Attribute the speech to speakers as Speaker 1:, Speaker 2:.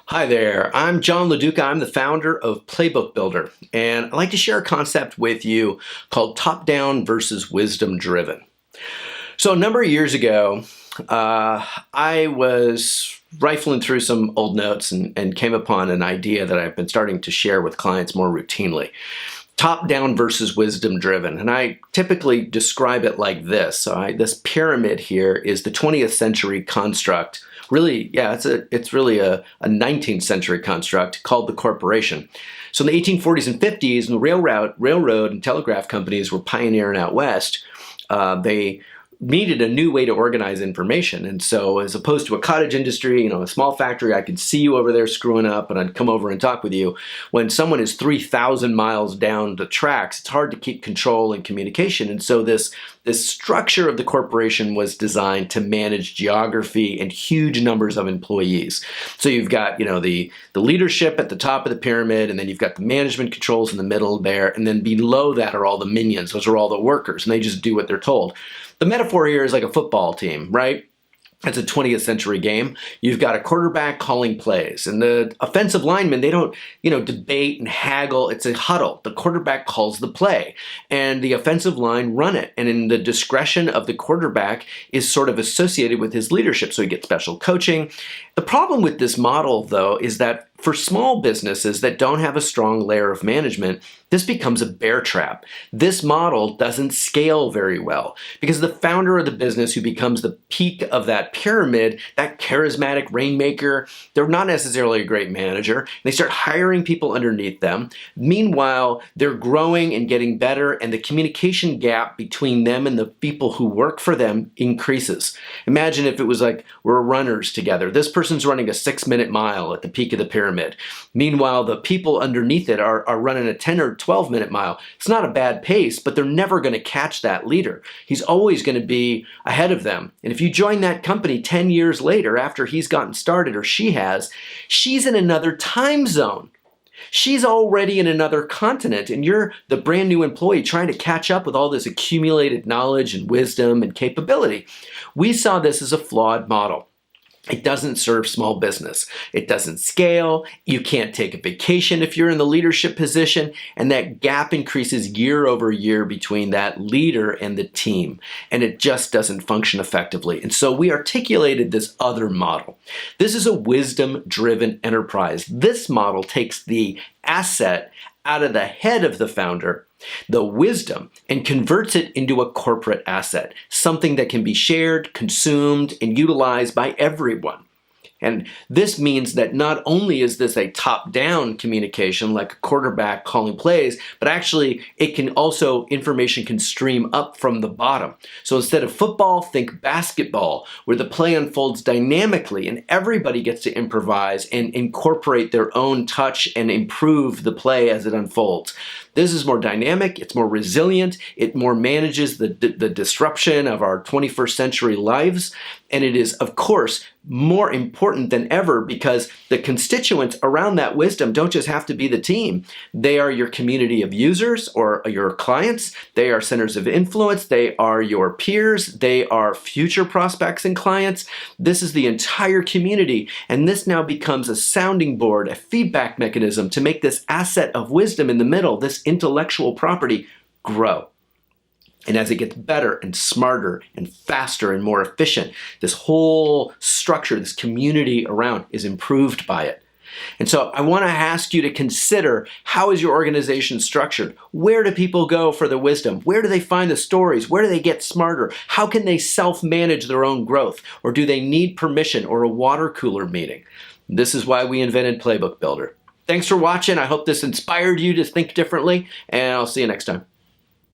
Speaker 1: Hi there, I'm John LaDuca. I'm the founder of Playbook Builder, and I'd like to share a concept with you called top-down versus wisdom-driven. So a number of years ago, I was rifling through some old notes and came upon an idea that I've been starting to share with clients more routinely. Top-down versus wisdom-driven, and I typically describe it like this. So this pyramid here is the 20th century construct. Really, yeah, it's really a 19th century construct called the corporation. So in the 1840s and 50s, when the railroad and telegraph companies were pioneering out west, they needed a new way to organize information. And so as opposed to a cottage industry, a small factory, I could see you over there screwing up and I'd come over and talk with you. When someone is 3,000 miles down the tracks, it's hard to keep control and communication. And so this structure of the corporation was designed to manage geography and huge numbers of employees. So you've got, the leadership at the top of the pyramid, and then you've got the management controls in the middle there, and then below that are all the minions. Those are all the workers, and they just do what they're told. The metaphor here is like a football team, right? It's a 20th century game. You've got a quarterback calling plays, and the offensive linemen, they don't, debate and haggle. It's a huddle. The quarterback calls the play, and the offensive line run it. And in the discretion of the quarterback is sort of associated with his leadership, so he gets special coaching. The problem with this model, though, is that for small businesses that don't have a strong layer of management, this becomes a bear trap. This model doesn't scale very well because the founder of the business who becomes the peak of that pyramid, that charismatic rainmaker, they're not necessarily a great manager. They start hiring people underneath them. Meanwhile, they're growing and getting better, and the communication gap between them and the people who work for them increases. Imagine if it was like we're runners together. This person's running a 6-minute mile at the peak of the pyramid. Meanwhile, the people underneath it are running a 10 or 12-minute mile. It's not a bad pace, but they're never going to catch that leader. He's always going to be ahead of them. And if you join that company 10 years later after he's gotten started, or she's in another time zone. She's already in another continent, and you're the brand new employee trying to catch up with all this accumulated knowledge and wisdom and capability. We saw this as a flawed model. It doesn't serve small business. It doesn't scale. You can't take a vacation if you're in the leadership position, and that gap increases year over year between that leader and the team, and it just doesn't function effectively. And so we articulated this other model. This is a wisdom-driven enterprise. This model takes the asset out of the head of the founder, the wisdom, and converts it into a corporate asset, something that can be shared, consumed, and utilized by everyone. And this means that not only is this a top-down communication like a quarterback calling plays, but actually information can stream up from the bottom. So instead of football, think basketball, where the play unfolds dynamically and everybody gets to improvise and incorporate their own touch and improve the play as it unfolds. This is more dynamic, it's more resilient, it more manages the disruption of our 21st century lives, and it is, of course, more important than ever because the constituents around that wisdom don't just have to be the team. They are your community of users or your clients, they are centers of influence, they are your peers, they are future prospects and clients. This is the entire community, and this now becomes a sounding board, a feedback mechanism to make this asset of wisdom in the middle, this intellectual property, grow. And as it gets better and smarter and faster and more efficient, this whole structure, this community around is improved by it. And so I want to ask you to consider, how is your organization structured? Where do people go for the wisdom? Where do they find the stories? Where do they get smarter? How can they self-manage their own growth? Or do they need permission or a water cooler meeting? This is why we invented Playbook Builder. Thanks for watching. I hope this inspired you to think differently, and I'll see you next time.